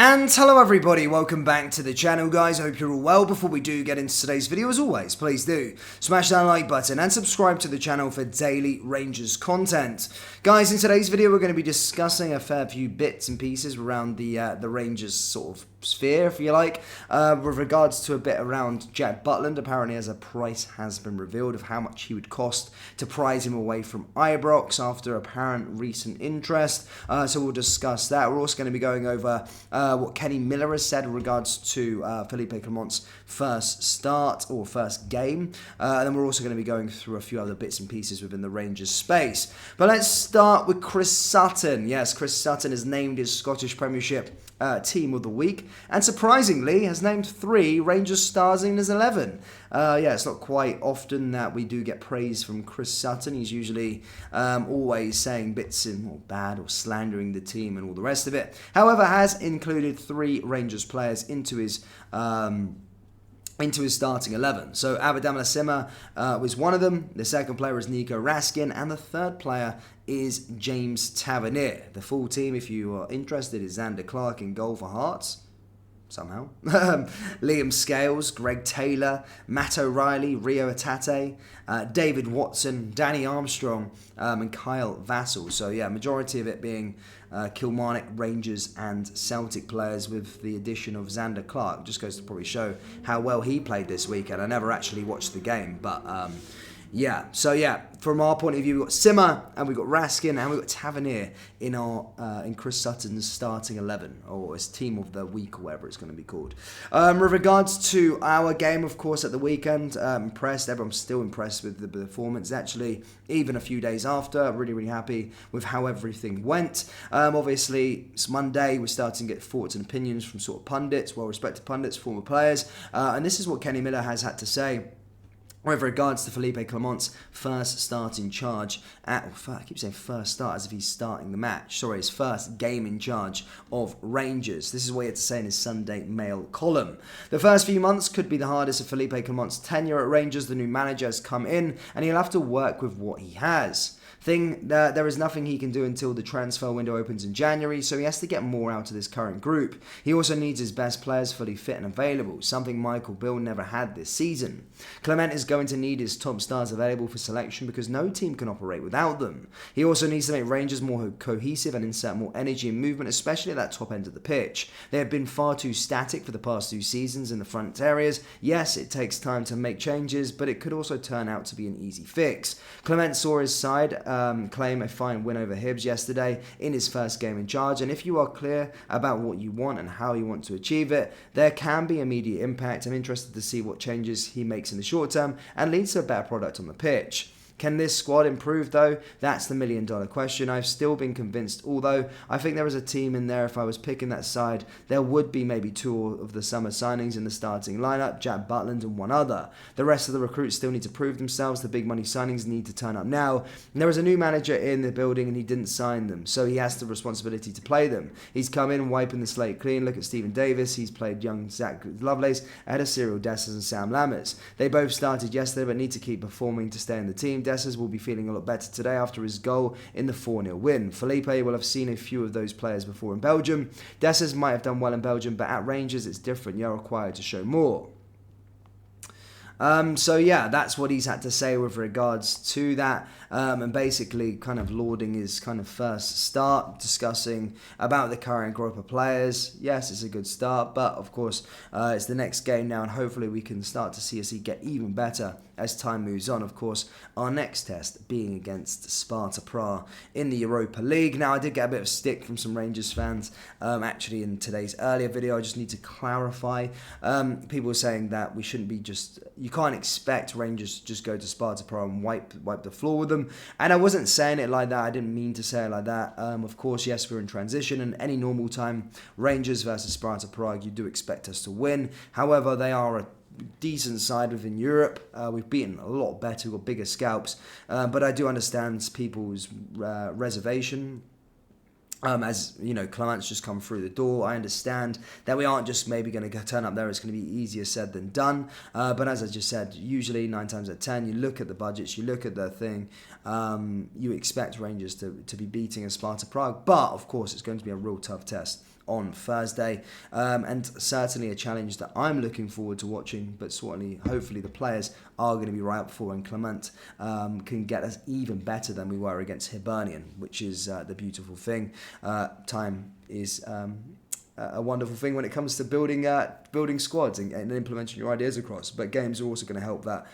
And hello everybody, welcome back to the channel guys, I hope you're all well. Before we do get into today's video, as always, please do smash that like button and subscribe to the channel for daily Rangers content. Guys, in today's video we're going to be discussing a fair few bits and pieces around the Rangers sort of sphere, if you like, with regards to a bit around Jack Butland. Apparently as a price has been revealed of how much he would cost to prize him away from Ibrox after apparent recent interest, so we'll discuss that. We're also going to be going over what Kenny Miller has said in regards to Felipe Clement's first start or first game, and then we're also going to be going through a few other bits and pieces within the Rangers space. But let's start with Chris Sutton. Yes, Chris Sutton has named his Scottish Premiership Team of the Week, and surprisingly has named 3 Rangers stars in his 11. Yeah, it's not quite often that we do get praise from Chris Sutton. He's usually always saying bits in bad or slandering the team and all the rest of it. However, has included 3 Rangers players into his starting 11. So Abadam Lasima was one of them, the second player is Nico Raskin, and the third player is James Tavernier. The full team, if you are interested, is Xander Clark in goal for Hearts, somehow. Liam Scales, Greg Taylor, Matt O'Reilly, Rio Atate, David Watson, Danny Armstrong, and Kyle Vassell. So yeah, majority of it being Kilmarnock, Rangers and Celtic players, with the addition of Xander Clark. Just goes to probably show how well he played this weekend. I never actually watched the game, but yeah, so yeah, from our point of view, we've got Simmer and we've got Raskin and we've got Tavernier in our in Chris Sutton's starting 11, or his team of the week, or whatever it's going to be called. With regards to our game, of course, at the weekend, impressed. Everyone's still impressed with the performance. Actually, even a few days after, really happy with how everything went. Obviously, it's Monday. We're starting to get thoughts and opinions from sort of pundits, well-respected pundits, former players, and this is what Kenny Miller has had to say with regards to Felipe Clement's first start in charge I keep saying first start as if he's starting the match. Sorry, his first game in charge of Rangers. This is what he had to say in his Sunday Mail column. The first few months could be the hardest of Felipe Clement's tenure at Rangers. The new manager has come in and he'll have to work with what he has. There is nothing he can do until the transfer window opens in January, so he has to get more out of this current group. He also needs his best players fully fit and available, something Michael Bill never had this season. Clement is going to need his top stars available for selection because no team can operate without them. He also needs to make Rangers more cohesive and insert more energy and movement, especially at that top end of the pitch. They have been far too static for the past 2 seasons in the front areas. Yes, it takes time to make changes, but it could also turn out to be an easy fix. Clement saw his side claim a fine win over Hibs yesterday in his first game in charge, and if you are clear about what you want and how you want to achieve it, there can be immediate impact. I'm interested to see what changes he makes in the short term and leads to a better product on the pitch. Can this squad improve though? That's the million-dollar question. I've still been convinced, although I think there is a team in there. If I was picking that side, there would be maybe 2 of the summer signings in the starting lineup, Jack Butland and 1 other. The rest of the recruits still need to prove themselves. The big money signings need to turn up now. And there is a new manager in the building and he didn't sign them, so he has the responsibility to play them. He's come in wiping the slate clean. Look at Stephen Davis. He's played young Zach Lovelace ahead of Cyril Dessers and Sam Lammers. They both started yesterday but need to keep performing to stay in the team. Dessers will be feeling a lot better today after his goal in the 4-0 win. Felipe will have seen a few of those players before in Belgium. Dessers might have done well in Belgium, but at Rangers it's different. You're required to show more. So yeah, that's what he's had to say with regards to that, and basically kind of lauding his kind of first start, discussing about the current group of players. Yes, it's a good start, but of course it's the next game now, and hopefully we can start to see us get even better as time moves on. Of course, our next test being against Sparta Prague in the Europa League. Now, I did get a bit of stick from some Rangers fans actually in today's earlier video. I just need to clarify. People were saying that we shouldn't be you can't expect Rangers to just go to Sparta Prague and wipe the floor with them. And I wasn't saying it like that. I didn't mean to say it like that. Of course, yes, we're in transition, and any normal time, Rangers versus Sparta Prague, you do expect us to win. However, they are a decent side within Europe. We've beaten a lot better, we've got bigger scalps, but I do understand people's reservation. As you know, Clement's just come through the door. I understand that we aren't just maybe going to turn up there. It's going to be easier said than done. But as I just said, usually 9 times out of 10, you look at the budgets, you look at the thing, you expect Rangers to be beating a Sparta Prague. But of course, it's going to be a real tough test on Thursday, and certainly a challenge that I'm looking forward to watching, but certainly, hopefully the players are going to be right up for, and Clement can get us even better than we were against Hibernian, which is the beautiful thing. Time is a wonderful thing when it comes to building squads and implementing your ideas across. But games are also going to help that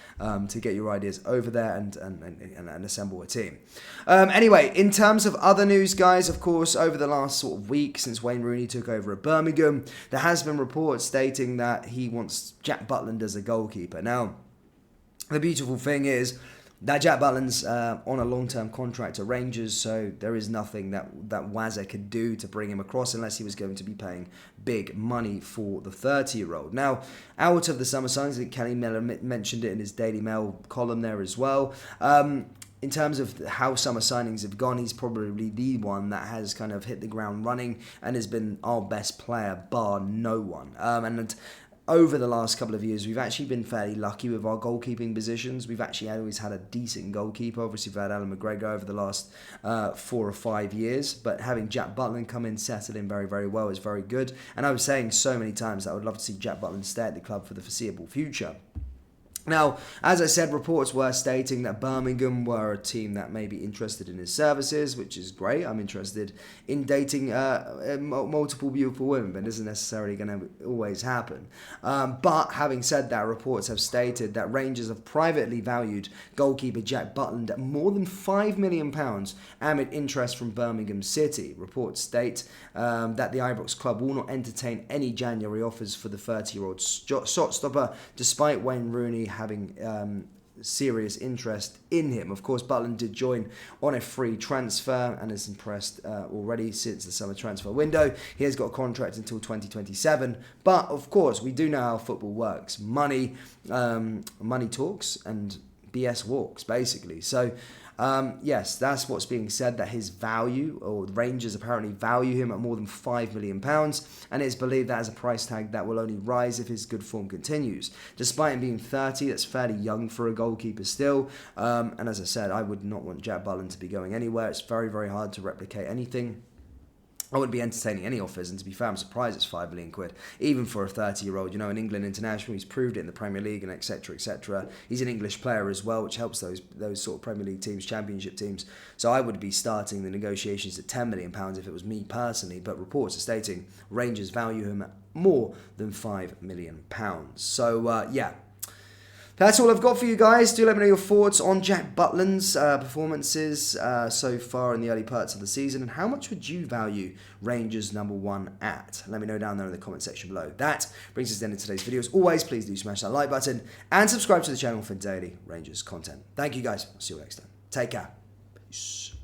to get your ideas over there and assemble a team. Anyway, in terms of other news, guys, of course, over the last sort of week since Wayne Rooney took over at Birmingham, there has been reports stating that he wants Jack Butland as a goalkeeper. Now, the beautiful thing is that Jack Butland's on a long-term contract at Rangers, so there is nothing that Wazza could do to bring him across unless he was going to be paying big money for the 30-year-old. Now, out of the summer signings, I think Kenny Miller mentioned it in his Daily Mail column there as well. In terms of how summer signings have gone, he's probably the one that has kind of hit the ground running and has been our best player, bar no one. And over the last couple of years, we've actually been fairly lucky with our goalkeeping positions. We've actually always had a decent goalkeeper. Obviously, we've had Alan McGregor over the last 4 or 5 years. But having Jack Butland come in, settle in very, very well is very good. And I was saying so many times that I would love to see Jack Butland stay at the club for the foreseeable future. Now, as I said, reports were stating that Birmingham were a team that may be interested in his services, which is great. I'm interested in dating multiple beautiful women, but it isn't necessarily going to always happen. But having said that, reports have stated that Rangers have privately valued goalkeeper Jack Butland at more than £5 million amid interest from Birmingham City. Reports state that the Ibrox club will not entertain any January offers for the 30-year-old shot stopper, despite Wayne Rooney having serious interest in him. Of course, Butland did join on a free transfer and has impressed already since the summer transfer window. He has got a contract until 2027, but of course, we do know how football works. Money talks and BS walks, basically. So, yes, that's what's being said, that his value, or the Rangers apparently value him at more than £5 million, and it's believed that as a price tag that will only rise if his good form continues. Despite him being 30, that's fairly young for a goalkeeper still, and as I said, I would not want Jack Butland to be going anywhere. It's very, very hard to replicate anything. I wouldn't be entertaining any offers, and to be fair, I'm surprised it's £5 million, even for a 30-year-old. You know, an England international, he's proved it in the Premier League and etc., etc. He's an English player as well, which helps those sort of Premier League teams, Championship teams. So I would be starting the negotiations at £10 million if it was me personally, but reports are stating Rangers value him at more than £5 million. So, yeah. That's all I've got for you guys. Do let me know your thoughts on Jack Butland's performances so far in the early parts of the season, and how much would you value Rangers #1 at? Let me know down there in the comment section below. That brings us to the end of today's video. As always, please do smash that like button and subscribe to the channel for daily Rangers content. Thank you guys. I'll see you next time. Take care. Peace.